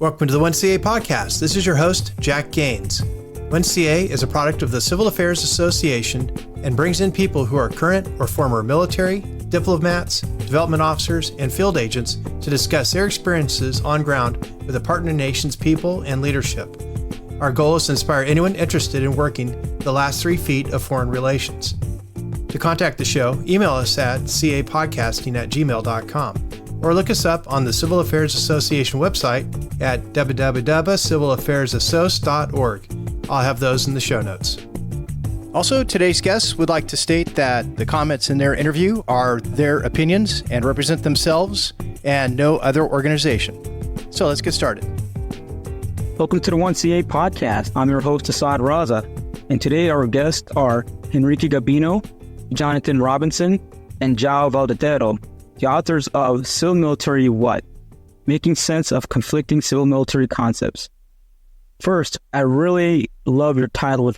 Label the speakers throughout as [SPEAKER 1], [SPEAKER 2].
[SPEAKER 1] Welcome to the 1CA podcast. This is your host, Jack Gaines. 1CA is a product of the Civil Affairs Association and brings in people who are current or former military, diplomats, development officers, and field agents to discuss their experiences on ground with the partner nation's people and leadership. Our goal is to inspire anyone interested in working the last 3 feet of foreign relations. To contact the show, email us at capodcasting@gmail.com or look us up on the Civil Affairs Association website at www.civilaffairsassoc.org. I'll have those in the show notes. Also, today's guests would like to state that the comments in their interview are their opinions and represent themselves and no other organization. So let's get started.
[SPEAKER 2] Welcome to the 1CA podcast. I'm your host, Assad Raza, and today our guests are Henrique Garbino, Jonathan Robinson, and Joao Valdetaro, the authors of Civil Military What? Making Sense of Conflicting Civil Military Concepts. First, I really love your title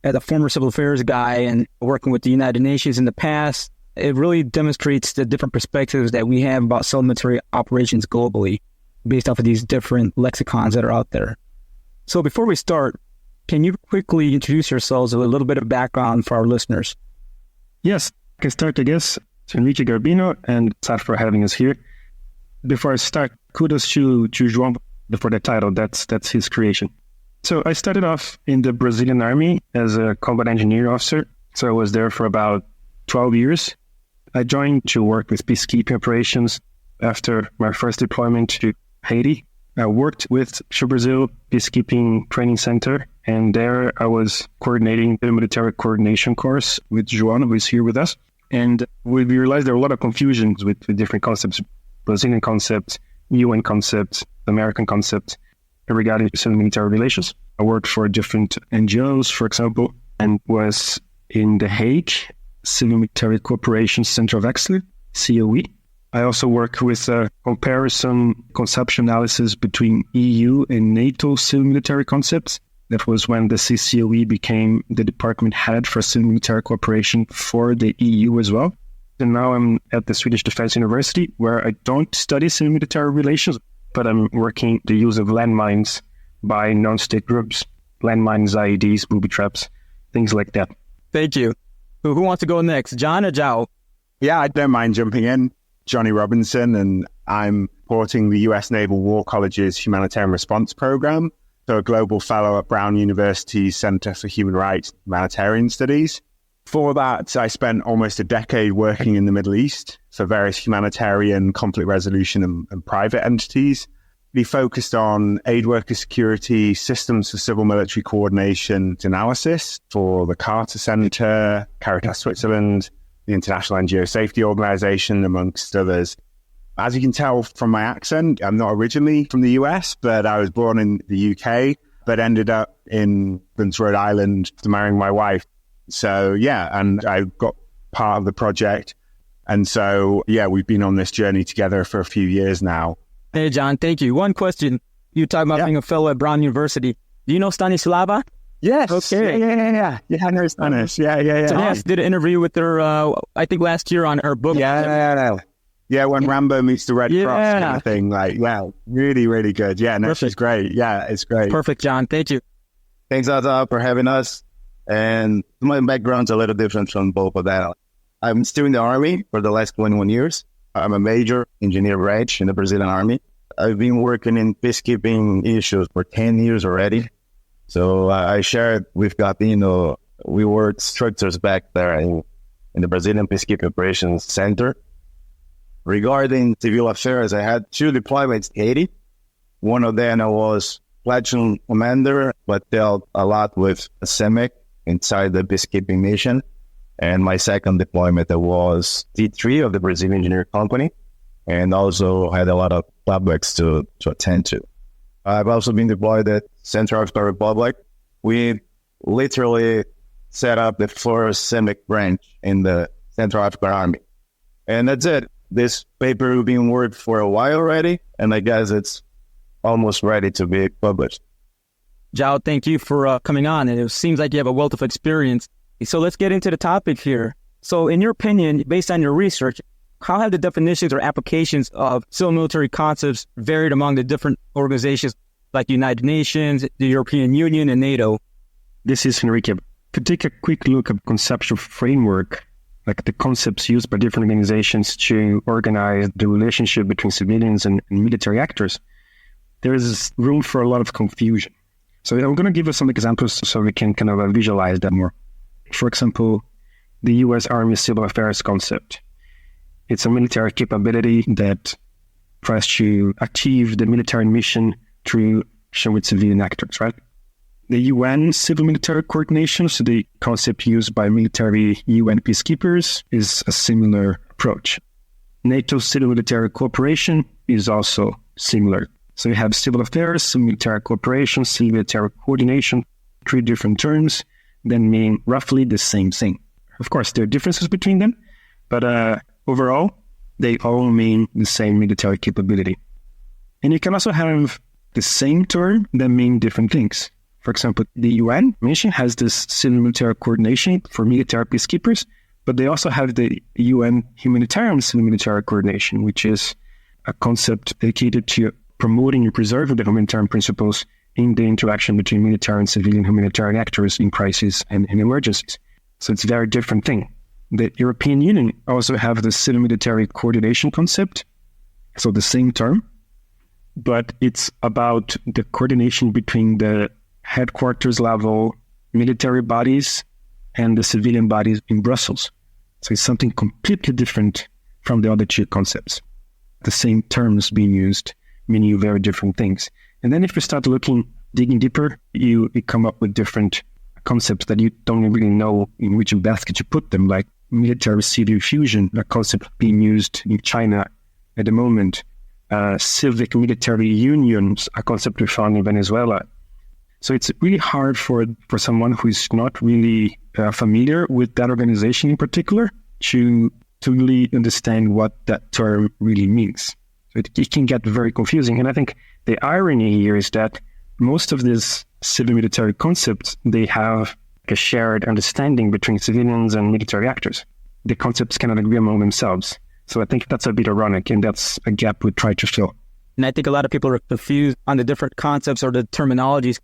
[SPEAKER 2] as a former civil affairs guy and working with the United Nations in the past. It really demonstrates the different perspectives that we have about civil military operations globally based off of these different lexicons that are out there. So before we start, can you quickly introduce yourselves with a little bit of background for our listeners?
[SPEAKER 3] Yes, I can start, I guess. It's Henrique Garbino, and Assad for having us here. Before I start, kudos to Joao for the title. That's his creation. So I started off in the Brazilian Army as a combat engineer officer. So I was there for about 12 years. I joined to work with peacekeeping operations after my first deployment to Haiti. I worked with Brazil Peacekeeping Training Center, and there I was coordinating the military coordination course with Joao, who is here with us. And we realized there were a lot of confusions with the different concepts, Brazilian concepts, UN concepts, American concepts regarding civil military relations. I worked for different NGOs, for example, and was in The Hague, Civil Military Cooperation Center of Excellence, COE. I also work with a comparison conception analysis between EU and NATO civil military concepts. That was when the CCOE became the department head for civil military cooperation for the EU as well. And now I'm at the Swedish Defense University, where I don't study civil military relations, but I'm working the use of landmines by non-state groups, landmines, IEDs, booby traps, things like that.
[SPEAKER 2] Thank you. Who wants to go next, John or Joao?
[SPEAKER 4] Yeah, I don't mind jumping in. Johnny Robinson, and I'm supporting the US Naval War College's Humanitarian Response Program, so a global fellow at Brown University's Center for Human Rights and Humanitarian Studies. For that, I spent almost a decade working in the Middle East for various humanitarian, conflict resolution and private entities. We focused on aid worker security, systems for civil military coordination and analysis for the Carter Center, Caritas Switzerland, the International NGO Safety Organization, amongst others. As you can tell from my accent, I'm not originally from the US, but I was born in the UK, but ended up in Rhode Island marrying my wife. So, yeah, and I got part of the project. And so, yeah, we've been on this journey together for a few years now.
[SPEAKER 2] Hey, John, thank you. One question. You talk about being a fellow at Brown University. Do you know Stanislava?
[SPEAKER 4] Yes.
[SPEAKER 2] Okay.
[SPEAKER 4] Yeah, I know Spanish. Yeah.
[SPEAKER 2] So, yes, did an interview with her, I think last year on her book.
[SPEAKER 4] Yeah, when Rambo meets the Red Cross kind of thing. Like, wow, really, really good. Yeah, no, she's great. Yeah, it's great.
[SPEAKER 2] Perfect, John. Thank you.
[SPEAKER 5] Thanks, Azza, for having us. And my background's a little different from both of that. I'm still in the Army for the last 21 years. I'm a major engineer branch in the Brazilian Army. I've been working in peacekeeping issues for 10 years already. So I shared with Garbino, we were instructors back there in the Brazilian Peacekeeping Operations Center. Regarding civil affairs, I had 2 deployments in Haiti. One of them I was platoon commander, but dealt a lot with CEMEC inside the peacekeeping mission. And my second deployment, I was T3 of the Brazilian Engineer Company, and also had a lot of publics to attend to. I've also been deployed at Central African Republic. We literally set up the first CEMEC branch in the Central African Army. And that's it. This paper has been worked for a while already, and I guess it's almost ready to be published.
[SPEAKER 2] Joao, thank you for coming on. And it seems like you have a wealth of experience. So let's get into the topic here. So in your opinion, based on your research, how have the definitions or applications of civil military concepts varied among the different organizations like United Nations, the European Union, and NATO?
[SPEAKER 3] This is Henrique. To take a quick look at conceptual framework, like the concepts used by different organizations to organize the relationship between civilians and military actors, there is room for a lot of confusion. So I'm going to give you some examples so we can kind of visualize that more. For example, the U.S. Army Civil Affairs concept. It's a military capability that tries to achieve the military mission through action with civilian actors, right? The UN civil-military coordination, so the concept used by military UN peacekeepers, is a similar approach. NATO civil-military cooperation is also similar. So you have civil affairs, civil-military cooperation, civil-military coordination, 3 different terms that mean roughly the same thing. Of course, there are differences between them, but overall, they all mean the same military capability. And you can also have the same term that mean different things. For example, the UN mission has this civil-military coordination for military peacekeepers, but they also have the UN humanitarian civil-military coordination, which is a concept dedicated to promoting and preserving the humanitarian principles in the interaction between military and civilian humanitarian actors in crises and in emergencies. So it's a very different thing. The European Union also have the civil-military coordination concept, so the same term, but it's about the coordination between the headquarters level military bodies and the civilian bodies in Brussels. So it's something completely different from the other 2 concepts. The same terms being used, meaning very different things. And then if you start digging deeper, you come up with different concepts that you don't really know in which basket to put them, like military-civil fusion, a concept being used in China at the moment, civic military unions, a concept we found in Venezuela. So it's really hard for someone who is not really familiar with that organization in particular to really understand what that term really means. So it can get very confusing. And I think the irony here is that most of these civil military concepts, they have a shared understanding between civilians and military actors. The concepts cannot agree among themselves. So I think that's a bit ironic, and that's a gap we try to fill.
[SPEAKER 2] And I think a lot of people are confused on the different concepts or the terminologies.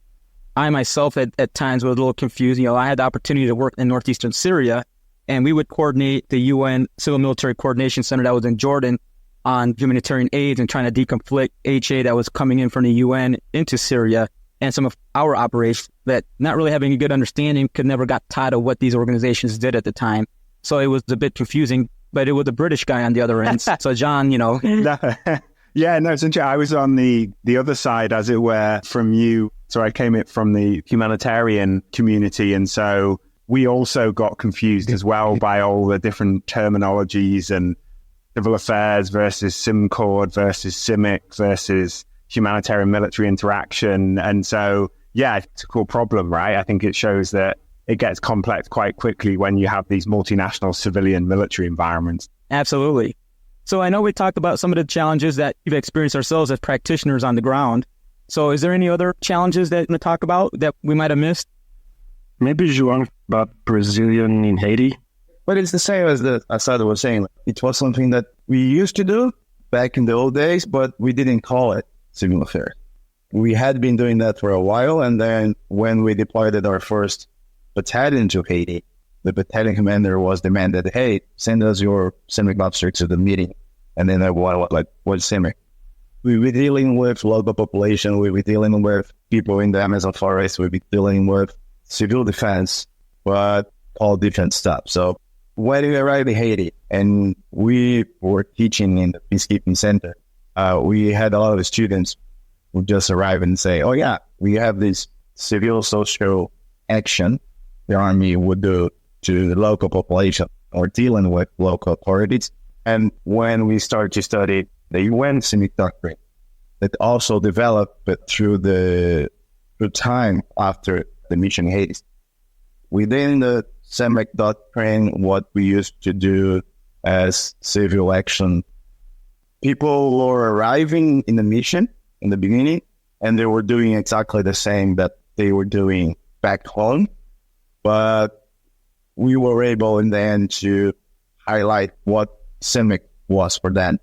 [SPEAKER 2] I myself at times was a little confused. I had the opportunity to work in northeastern Syria, and we would coordinate the UN Civil Military Coordination Center that was in Jordan on humanitarian aid and trying to deconflict HA that was coming in from the UN into Syria, and some of our operations that, not really having a good understanding, could never got tied of what these organizations did at the time. So it was a bit confusing, but it was a British guy on the other end. So John,
[SPEAKER 4] Yeah, no, it's interesting. I was on the other side, as it were, from you. So I came in from the humanitarian community. And so we also got confused as well by all the different terminologies and civil affairs versus SimCord versus CIMIC versus humanitarian military interaction. And so, yeah, it's a cool problem, right? I think it shows that it gets complex quite quickly when you have these multinational civilian military environments.
[SPEAKER 2] Absolutely. So I know we talked about some of the challenges that you've experienced ourselves as practitioners on the ground. So is there any other challenges that we talk about that we might have missed?
[SPEAKER 3] Maybe Joao about Brazilian in Haiti.
[SPEAKER 5] But it's the same as Assad was saying. It was something that we used to do back in the old days, but we didn't call it civil affairs. We had been doing that for a while, and then when we deployed our first battalion to Haiti, the battalion commander was demanded, hey, send us your CIMIC officer to the meeting. And then I was like, what's CIMIC? We were dealing with local population. We were dealing with people in the Amazon forest. We were dealing with civil defense, but all different stuff. So when we arrived in Haiti and we were teaching in the peacekeeping center, we had a lot of students who just arrive and say, oh yeah, we have this civil social action the army would do to the local population or dealing with local authorities. And when we started to study the UN CIMIC doctrine, that also developed through time after the mission in Haiti. Within the CIMIC doctrine, what we used to do as civil action, people were arriving in the mission in the beginning, and they were doing exactly the same that they were doing back home. But we were able in the end to highlight what CIMIC was for them,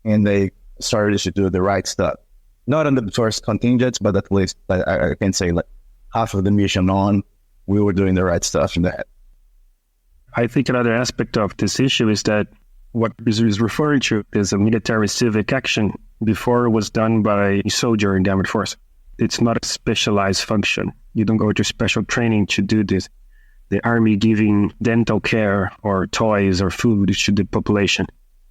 [SPEAKER 5] and they started to do the right stuff. not on the first contingents, but at least I can say like half of the mission on, we were doing the right stuff in that.
[SPEAKER 3] I think another aspect of this issue is that what is referring to is a military civic action before it was done by a soldier in the armed force. It's not a specialized function. You don't go to special training to do this. The army giving dental care or toys or food to the population.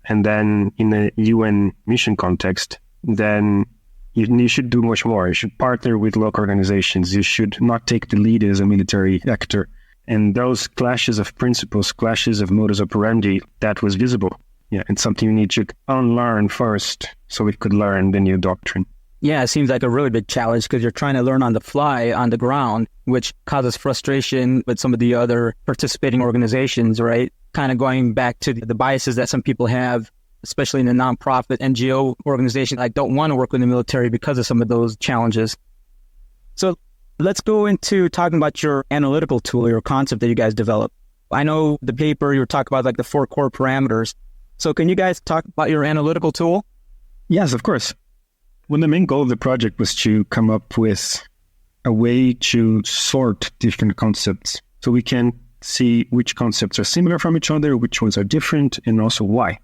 [SPEAKER 3] And then in a UN mission context, then you should do much more. You should partner with local organizations. You should not take the lead as a military actor. And those clashes of principles, clashes of modus operandi, that was visible. Yeah, it's something you need to unlearn first so we could learn the new doctrine.
[SPEAKER 2] Yeah, it seems like a really big challenge because you're trying to learn on the fly, on the ground, which causes frustration with some of the other participating organizations, right? Kind of going back to the biases that some people have, especially in the nonprofit NGO organizations. I don't want to work with the military because of some of those challenges. So let's go into talking about your analytical tool, your concept that you guys developed. I know the paper you were talking about like the 4 core parameters. So can you guys talk about your analytical tool?
[SPEAKER 3] Yes, of course. Well, the main goal of the project was to come up with a way to sort different concepts so we can see which concepts are similar from each other, which ones are different, and also why.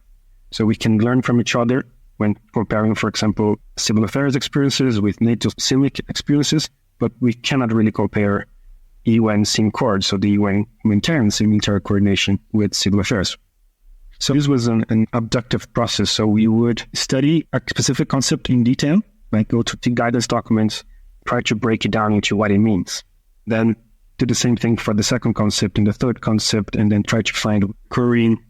[SPEAKER 3] So we can learn from each other when comparing, for example, civil affairs experiences with NATO civic experiences, but we cannot really compare UN CIMCORD, so the UN humanitarian military coordination, with civil affairs. So this was an abductive process. So we would study a specific concept in detail, like go to the guidance documents, try to break it down into what it means. Then do the same thing for the second concept and the third concept, and then try to find recurring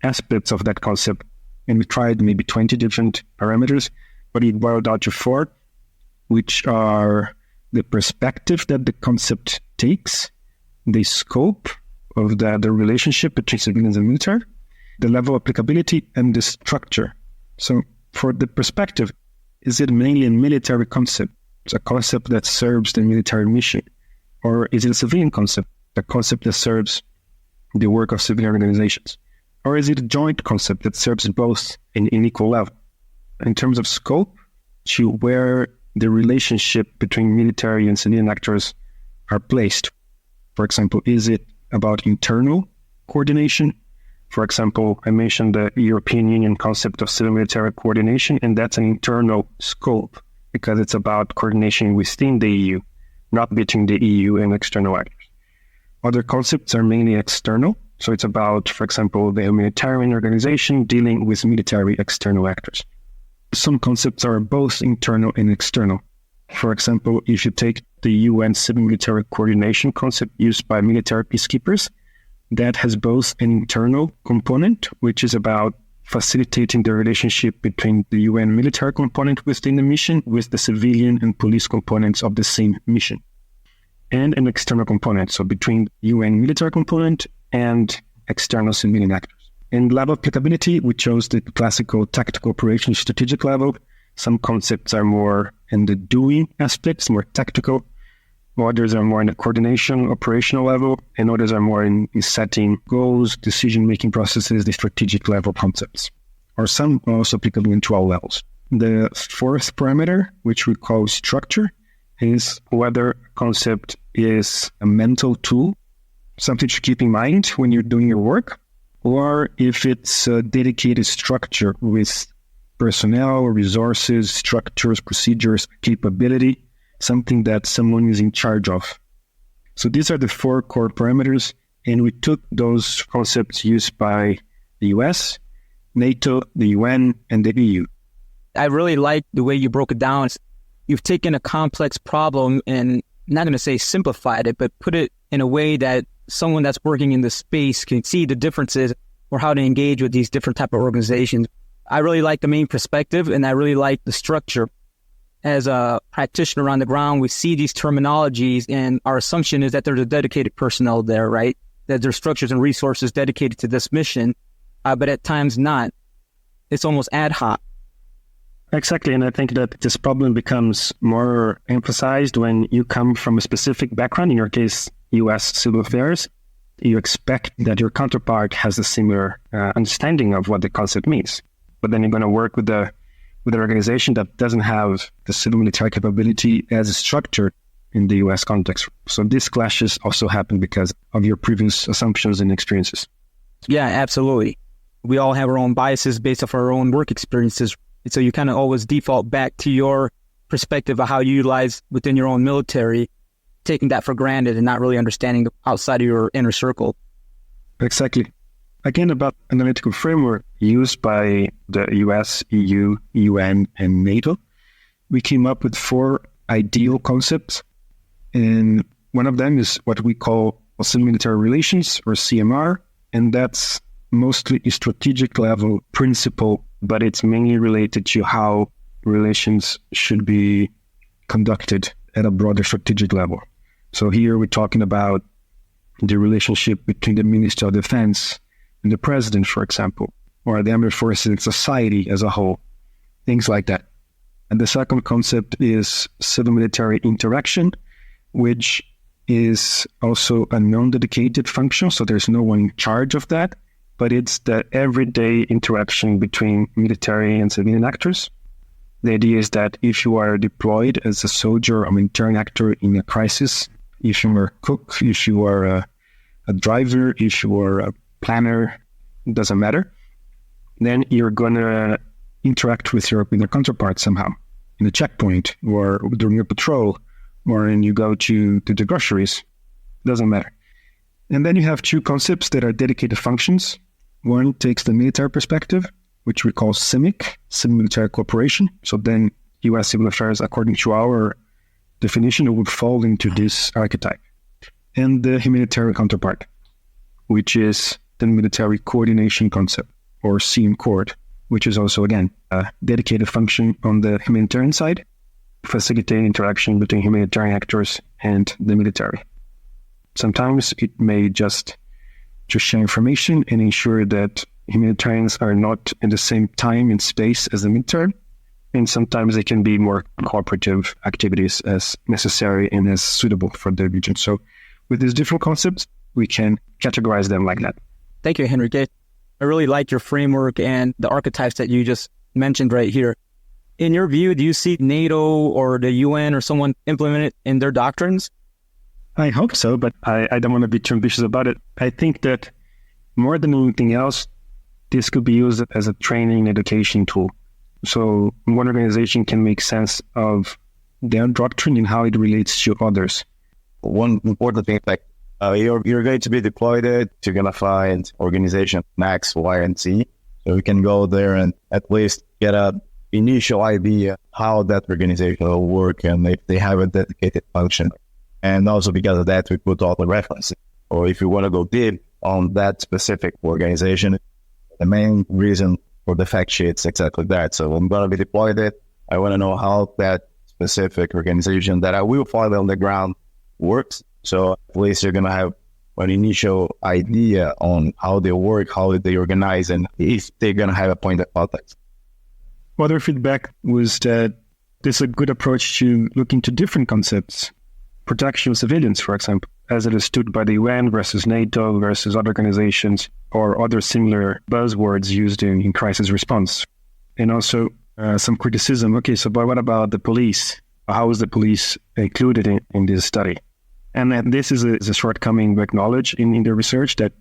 [SPEAKER 3] aspects of that concept. And we tried maybe 20 different parameters, but it boiled down to 4, which are the perspective that the concept takes, the scope of the relationship between civilians and military, the level of applicability, and the structure. So for the perspective, is it mainly a military concept? It's a concept that serves the military mission? Or is it a civilian concept, a concept that serves the work of civilian organizations? Or is it a joint concept that serves both in equal level? In terms of scope, to where the relationship between military and civilian actors are placed. For example, is it about internal coordination? For example, I mentioned the European Union concept of civil-military coordination, and that's an internal scope because it's about coordination within the EU, not between the EU and external actors. Other concepts are mainly external, so it's about, for example, the humanitarian organization dealing with military external actors. Some concepts are both internal and external. For example, if you take the UN civil-military coordination concept used by military peacekeepers, that has both an internal component, which is about facilitating the relationship between the UN military component within the mission with the civilian and police components of the same mission, and an external component, so between the UN military component and external civilian actors. In level of applicability, we chose the classical tactical operation strategic level. Some concepts are more in the doing aspects, more tactical. Others are more in the coordination, operational level, and others are more in setting goals, decision-making processes, the strategic level concepts. Or some are also applicable into all levels. The 4th parameter, which we call structure, is whether a concept is a mental tool, something to keep in mind when you're doing your work, or if it's a dedicated structure with personnel, resources, structures, procedures, capability, something that someone is in charge of. So these are the 4 core parameters, and we took those concepts used by the US, NATO, the UN, and the EU.
[SPEAKER 2] I really like the way you broke it down. You've taken a complex problem and, I'm not going to say simplified it, but put it in a way that someone that's working in the space can see the differences or how to engage with these different type of organizations. I really like the main perspective, and I really like the structure. As a practitioner on the ground, we see these terminologies, and our assumption is that there's a dedicated personnel there, right? That there's structures and resources dedicated to this mission, but at times not. It's almost ad hoc.
[SPEAKER 3] Exactly, and I think that this problem becomes more emphasized when you come from a specific background, in your case, U.S. civil affairs. You expect that your counterpart has a similar understanding of what the concept means. But then you're going to work with the with an organization that doesn't have the civil military capability as structured in the US context. So these clashes also happen because of your previous assumptions and experiences.
[SPEAKER 2] Yeah, absolutely. We all have our own biases based off our own work experiences. So you kind of always default back to your perspective of how you utilize within your own military, taking that for granted and not really understanding outside of your inner circle.
[SPEAKER 3] Exactly. Again, about analytical framework used by the US, EU, UN, and NATO, we came up with 4 ideal concepts. And one of them is what we call civil military relations, or CMR. And that's mostly a strategic level principle, but it's mainly related to how relations should be conducted at a broader strategic level. So here we're talking about the relationship between the Minister of Defense and the President, for example, or the armed forces in society as a whole, things like that. And the second concept is civil military interaction, which is also a non-dedicated function. So there's no one in charge of that, but it's the everyday interaction between military and civilian actors. The idea is that if you are deployed as a soldier or military actor in a crisis, if you are a cook, if you are a driver, if you are a planner, it doesn't matter, then you're going to interact with your counterpart somehow in a checkpoint or during a patrol, or when you go to the groceries, doesn't matter. And then you have 2 concepts that are dedicated functions. One takes the military perspective, which we call CIMIC, Civil Military Cooperation. So then US Civil Affairs, according to our definition, would fall into this archetype. And the humanitarian counterpart, which is the military coordination concept, or CMCORD, which is also, again, a dedicated function on the humanitarian side, facilitating interaction between humanitarian actors and the military. Sometimes it may just share information and ensure that humanitarians are not in the same time and space as the military, and sometimes they can be more cooperative activities as necessary and as suitable for the region. So with these different concepts, we can categorize them like that.
[SPEAKER 2] Thank you, Henrique. I really like your framework and the archetypes that you just mentioned right here. In your view, do you see NATO or the UN or someone implement it in their doctrines?
[SPEAKER 3] I hope so, but I don't want to be too ambitious about it. I think that more than anything else, this could be used as a training and education tool. So one organization can make sense of their doctrine and how it relates to others.
[SPEAKER 5] One important thing, like you're going to be deployed, you're going to find organization X, Y, and Z. So you can go there and at least get an initial idea how that organization will work and if they have a dedicated function. And also because of that, we put all the references. Or if you want to go deep on that specific organization, the main reason for the fact sheet's exactly that. So I'm going to be deployed I want to know how that specific organization that I will find on the ground works. So at least you're going to have an initial idea on how they work, how they organize, and if they're going to have a point of contact.
[SPEAKER 3] Other feedback was that this is a good approach to look into different concepts. Protection of civilians, for example, as it is stood by the UN versus NATO versus other organizations or other similar buzzwords used in crisis response. And also some criticism. Okay, so but what about the police? How is the police included in this study? And this is a shortcoming we acknowledge in the research that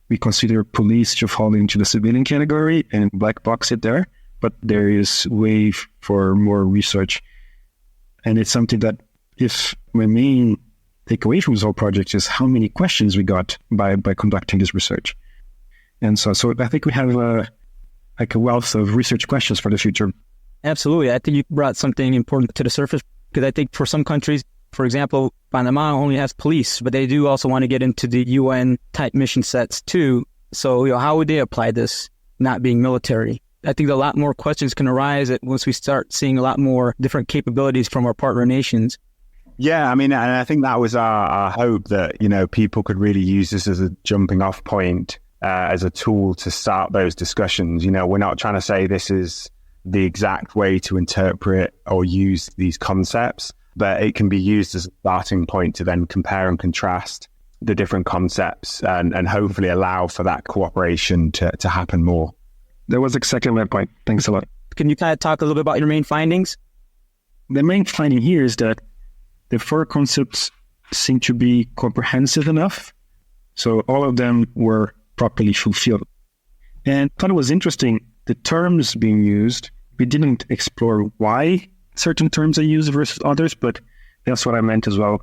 [SPEAKER 3] we consider police to fall into the civilian category and black box it there, but there is way for more research. And it's something that if my main takeaway from this whole project is how many questions we got by conducting this research. And so I think we have a wealth of research questions for the future.
[SPEAKER 2] Absolutely. I think you brought something important to the surface because I think for some countries, for example, Panama only has police, but they do also want to get into the UN type mission sets too. So, how would they apply this not being military? I think a lot more questions can arise once we start seeing a lot more different capabilities from our partner nations.
[SPEAKER 4] Yeah, I mean, and I think that was our hope that, people could really use this as a jumping off point, as a tool to start those discussions. We're not trying to say this is the exact way to interpret or use these concepts, but it can be used as a starting point to then compare and contrast the different concepts and hopefully allow for that cooperation to happen more.
[SPEAKER 3] That was exactly my point. Thanks a lot.
[SPEAKER 2] Can you kind of talk a little bit about your main findings?
[SPEAKER 3] The main finding here is that the 4 concepts seem to be comprehensive enough. So all of them were properly fulfilled. And I thought it was interesting, the terms being used, we didn't explore why certain terms are used versus others, but that's what I meant as well.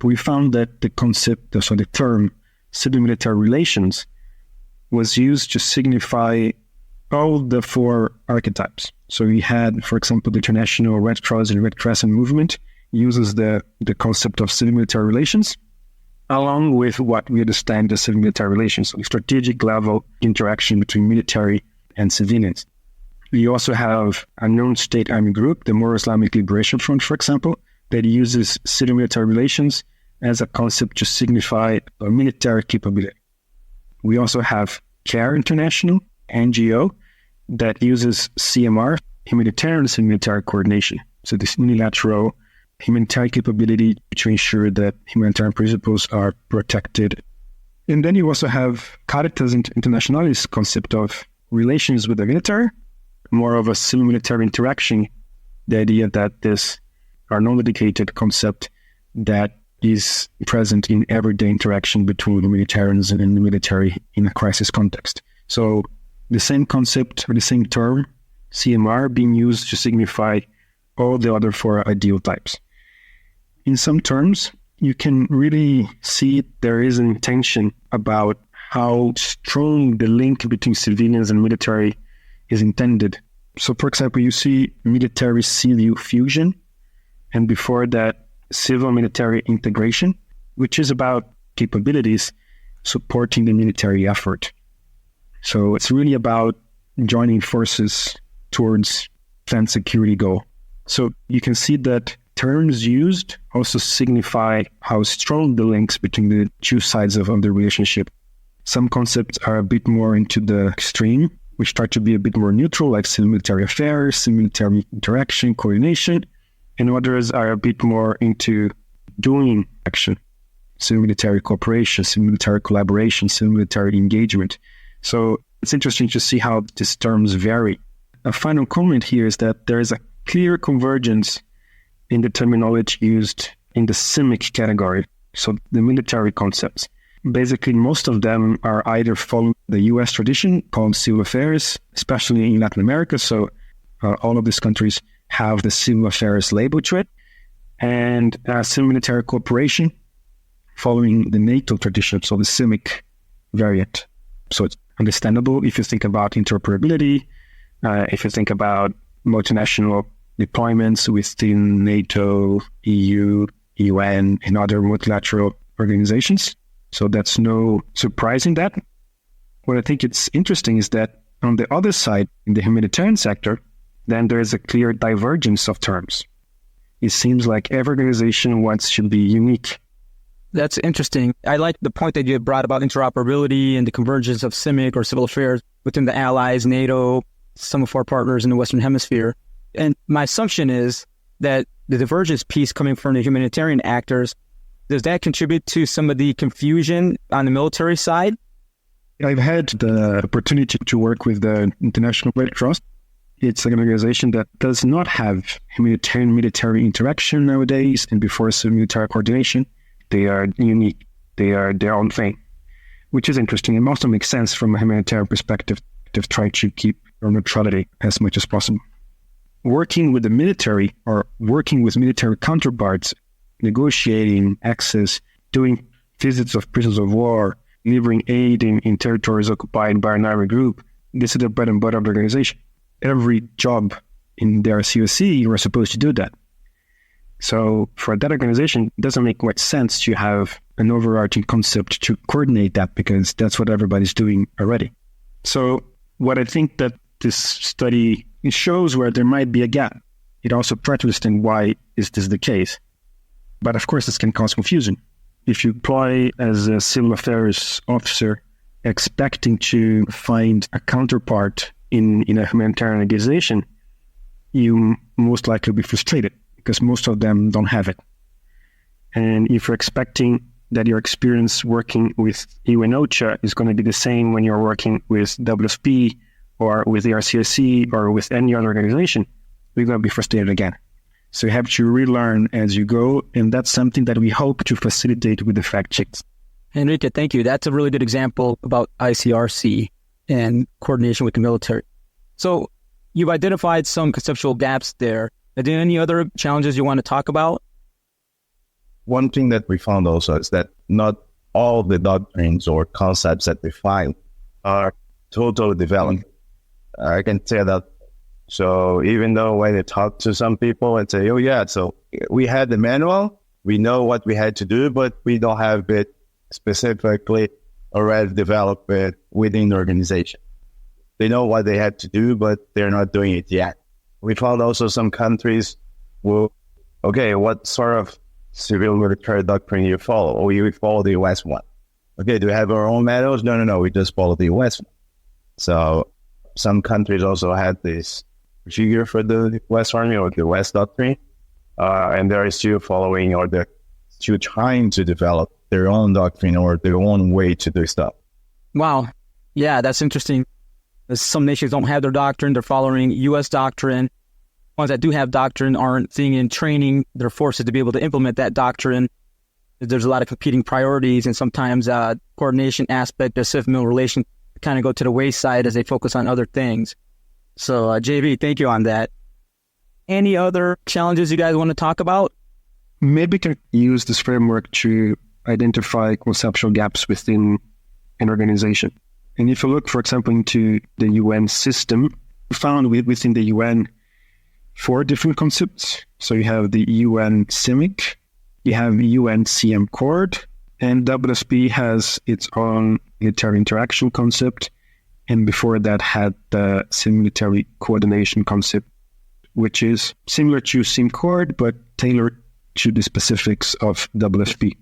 [SPEAKER 3] We found that the concept, so the term civil-military relations was used to signify all the 4 archetypes. So we had, for example, the International Red Cross and Red Crescent movement uses the concept of civil-military relations, along with what we understand as civil-military relations, so the strategic level interaction between military and civilians. We also have a non-state army group, the More Islamic Liberation Front, for example, that uses civil-military relations as a concept to signify a military capability. We also have CARE International, NGO, that uses CMR, humanitarian and military coordination. So this unilateral humanitarian capability to ensure that humanitarian principles are protected. And then you also have Caritas Internationalis concept of relations with the military, more of a civil-military interaction, the idea that this are non-dedicated concept that is present in everyday interaction between humanitarians and the military in a crisis context. So the same concept or the same term, CMR, being used to signify all the other 4 ideal types. In some terms, you can really see there is an intention about how strong the link between civilians and military is intended. So, for example, you see military-civil fusion, and before that, civil-military integration, which is about capabilities supporting the military effort. So it's really about joining forces towards defense security goal. So you can see that terms used also signify how strong the links between the 2 sides of the relationship. Some concepts are a bit more into the extreme, which try to be a bit more neutral, like civil-military affairs, civil-military interaction, coordination, and others are a bit more into doing action, civil-military cooperation, civil-military collaboration, civil-military engagement. So it's interesting to see how these terms vary. A final comment here is that there is a clear convergence in the terminology used in the CIMIC category, so the military concepts. Basically, most of them are either following the U.S. tradition called civil affairs, especially in Latin America. So all of these countries have the civil affairs label to it, and civil military cooperation following the NATO tradition, so the CIMIC variant. So it's understandable if you think about interoperability, if you think about multinational deployments within NATO, EU, UN, and other multilateral organizations. So that's no surprise in that. What I think it's interesting is that on the other side, in the humanitarian sector, then there is a clear divergence of terms. It seems like every organization wants to be unique.
[SPEAKER 2] That's interesting. I like the point that you brought about interoperability and the convergence of CIMIC or civil affairs within the allies, NATO, some of our partners in the Western Hemisphere. And my assumption is that the divergence piece coming from the humanitarian actors, does that contribute to some of the confusion on the military side?
[SPEAKER 3] I've had the opportunity to work with the International Red Cross. It's an organization that does not have humanitarian military interaction nowadays, and before civil military coordination, they are unique. They are their own thing, which is interesting and also makes sense from a humanitarian perspective to try to keep our neutrality as much as possible. Working with the military or working with military counterparts, negotiating access, doing visits of prisoners of war, delivering aid in territories occupied by an army group, this is the bread and butter of the organization. Every job in their COC, you are supposed to do that. So for that organization, it doesn't make much sense to have an overarching concept to coordinate that because that's what everybody's doing already. So what I think that this study shows where there might be a gap. It also tries to understand why is this the case. But of course, this can cause confusion. If you apply as a civil affairs officer expecting to find a counterpart in a humanitarian organization, you most likely be frustrated because most of them don't have it. And if you're expecting that your experience working with UN OCHA is going to be the same when you're working with WFP or with the RCSC or with any other organization, we're going to be frustrated again. So you have to relearn as you go, and that's something that we hope to facilitate with the fact checks.
[SPEAKER 2] Henrique, thank you. That's a really good example about ICRC and coordination with the military. So you've identified some conceptual gaps there. Are there any other challenges you want to talk about?
[SPEAKER 5] One thing that we found also is that not all the doctrines or concepts that we find are totally developed. I can say that. So even though when I talk to some people and say, oh yeah, so we had the manual, we know what we had to do, but we don't have it specifically already developed within the organization. They know what they had to do, but they're not doing it yet. We found also some countries will, okay, what sort of civil military doctrine you follow? Or we follow the US one. Okay, do we have our own manuals? No, we just follow the US one. So some countries also had this figure for the West Army or the West doctrine, and they're still following or they're still trying to develop their own doctrine or their own way to do stuff.
[SPEAKER 2] Wow. Yeah, that's interesting. Some nations don't have their doctrine. They're following U.S. doctrine. Ones that do have doctrine aren't seeing in training their forces to be able to implement that doctrine. There's a lot of competing priorities, and sometimes coordination aspect of civil relation kind of go to the wayside as they focus on other things. So, JV, thank you on that. Any other challenges you guys want to talk about?
[SPEAKER 3] Maybe we can use this framework to identify conceptual gaps within an organization. And if you look, for example, into the UN system, we found within the UN 4 different concepts. So you have the UN CIMIC, you have UN CM Cord, and WSP has its own military interaction concept. And before that had the military coordination concept, which is similar to SIMCORD, but tailored to the specifics of WSP.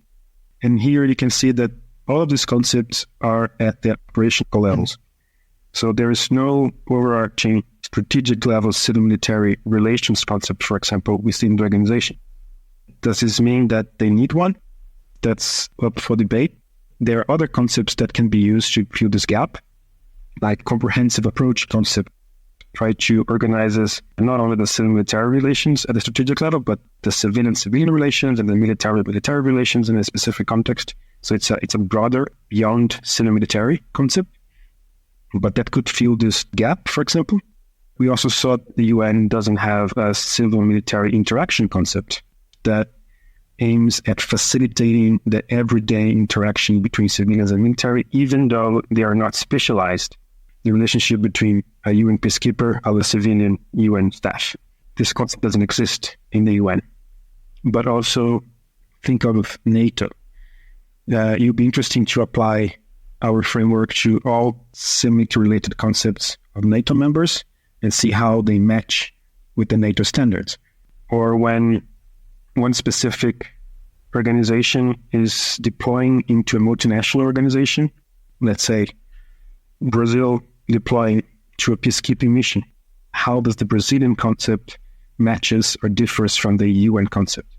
[SPEAKER 3] And here you can see that all of these concepts are at the operational levels. So there is no overarching strategic level civil-military relations concept, for example, within the organization. Does this mean that they need one? That's up for debate. There are other concepts that can be used to fill this gap, like comprehensive approach concept, try to organize not only the civil-military relations at the strategic level, but the civilian-civilian relations and the military-military relations in a specific context. So it's a broader, beyond civil-military concept, but that could fill this gap, for example. We also saw the UN doesn't have a civil-military interaction concept that aims at facilitating the everyday interaction between civilians and military, even though they are not specialized. The relationship between a UN peacekeeper and a civilian UN staff. This concept doesn't exist in the UN. But also think of NATO. It would be interesting to apply our framework to all semi-related concepts of NATO members and see how they match with the NATO standards. Or when one specific organization is deploying into a multinational organization, let's say Brazil deploying to a peacekeeping mission, how does the Brazilian concept matches or differs from the UN concept?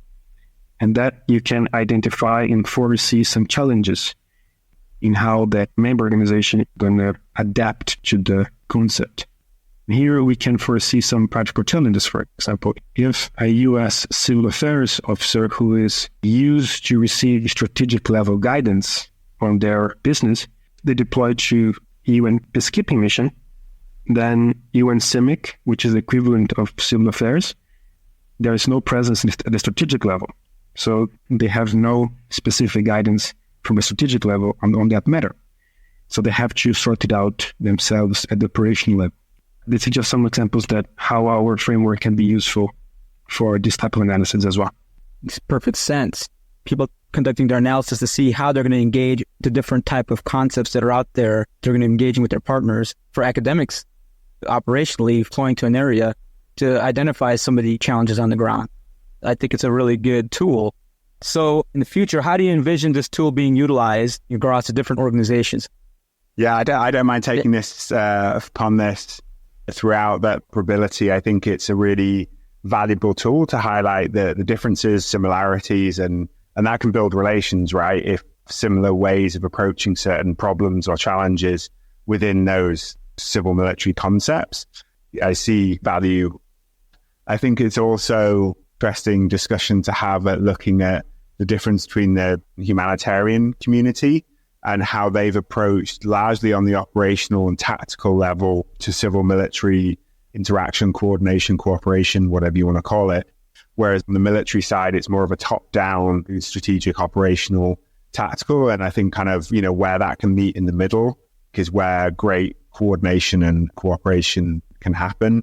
[SPEAKER 3] And that you can identify and foresee some challenges in how that member organization is going to adapt to the concept. Here we can foresee some practical challenges. For example, if a U.S. civil affairs officer who is used to receive strategic level guidance on their business, they deploy to UN peacekeeping mission, then UN CIMIC, which is the equivalent of civil affairs, there is no presence at the strategic level. So they have no specific guidance from the strategic level on that matter. So they have to sort it out themselves at the operational level. This is just some examples that how our framework can be useful for this type of analysis as well.
[SPEAKER 2] Makes perfect sense. People conducting their analysis to see how they're going to engage the different type of concepts that are out there. They're going to engage with their partners. For academics, operationally, flowing to an area to identify some of the challenges on the ground. I think it's a really good tool. So in the future, how do you envision this tool being utilized across the different organizations?
[SPEAKER 4] Yeah, I don't mind taking this upon this throughout that probability. I think it's a really valuable tool to highlight the differences, similarities, and that can build relations, right? If similar ways of approaching certain problems or challenges within those civil military concepts. I see value. I think it's also interesting discussion to have at looking at the difference between the humanitarian community and how they've approached largely on the operational and tactical level to civil military interaction, coordination, cooperation, whatever you want to call it. Whereas on the military side, it's more of a top-down strategic, operational, tactical. And I think kind of, where that can meet in the middle is where great coordination and cooperation can happen.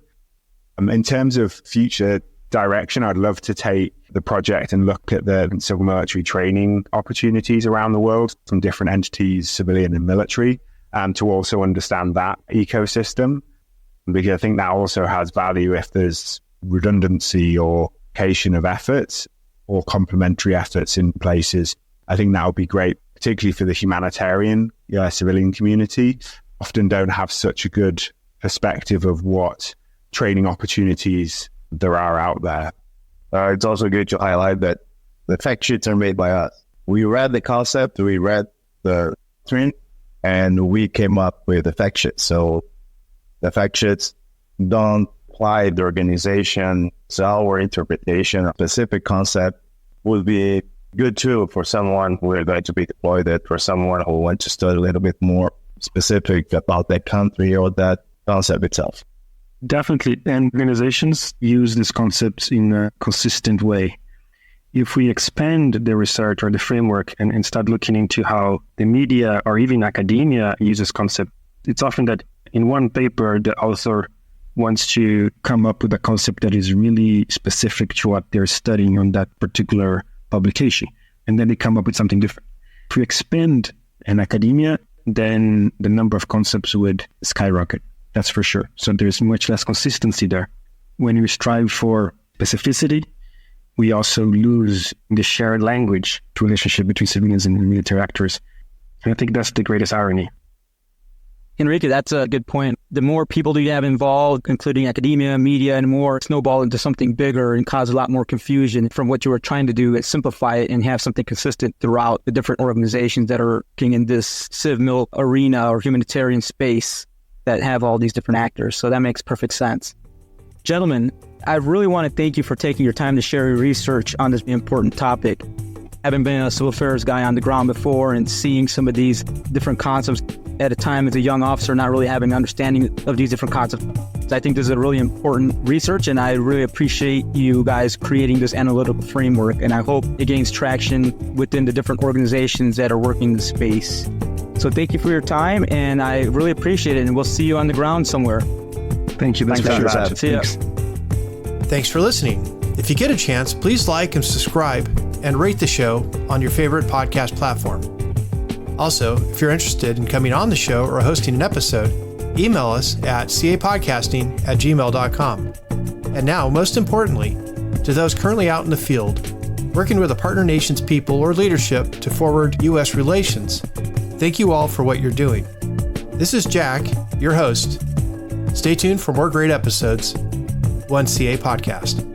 [SPEAKER 4] In terms of future direction, I'd love to take the project and look at the civil military training opportunities around the world from different entities, civilian and military, to also understand that ecosystem. Because I think that also has value if there's redundancy or location of efforts or complementary efforts in places. I think that would be great, particularly for the humanitarian civilian community. Often don't have such a good perspective of what training opportunities there are out there.
[SPEAKER 5] It's also good to highlight that the fact sheets are made by us. We read the concept, we read the doctrine, and we came up with the fact sheet. So the fact sheets don't apply the organization, so our interpretation of specific concept would be good too for someone who are going to be deployed, it for someone who wants to study a little bit more specific about that country or that concept itself.
[SPEAKER 3] Definitely. And organizations use these concepts in a consistent way. If we expand the research or the framework and start looking into how the media or even academia uses concept, it's often that in one paper, the author wants to come up with a concept that is really specific to what they're studying on that particular publication. And then they come up with something different. If we expand in academia, then the number of concepts would skyrocket. That's for sure. So there's much less consistency there. When we strive for specificity, we also lose the shared language relationship between civilians and military actors. And I think that's the greatest irony.
[SPEAKER 2] Henrique, that's a good point. The more people you have involved, including academia, media, and more, snowball into something bigger and cause a lot more confusion from what you were trying to do is simplify it and have something consistent throughout the different organizations that are working in this civ-mil arena or humanitarian space that have all these different actors. So that makes perfect sense. Gentlemen, I really want to thank you for taking your time to share your research on this important topic. Having been a civil affairs guy on the ground before and seeing some of these different concepts at a time as a young officer, not really having an understanding of these different concepts, I think this is a really important research, and I really appreciate you guys creating this analytical framework, and I hope it gains traction within the different organizations that are working in the space. So thank you for your time, and I really appreciate it, and we'll see you on the ground somewhere.
[SPEAKER 3] Thank you. That's
[SPEAKER 2] Thanks,
[SPEAKER 3] for sure.
[SPEAKER 2] See ya.
[SPEAKER 1] Thanks for listening. If you get a chance, please like and subscribe and rate the show on your favorite podcast platform. Also, if you're interested in coming on the show or hosting an episode, email us at capodcasting@gmail.com. And now, most importantly, to those currently out in the field, working with a partner nation's people or leadership to forward U.S. relations, thank you all for what you're doing. This is Jack, your host. Stay tuned for more great episodes. 1CA Podcast.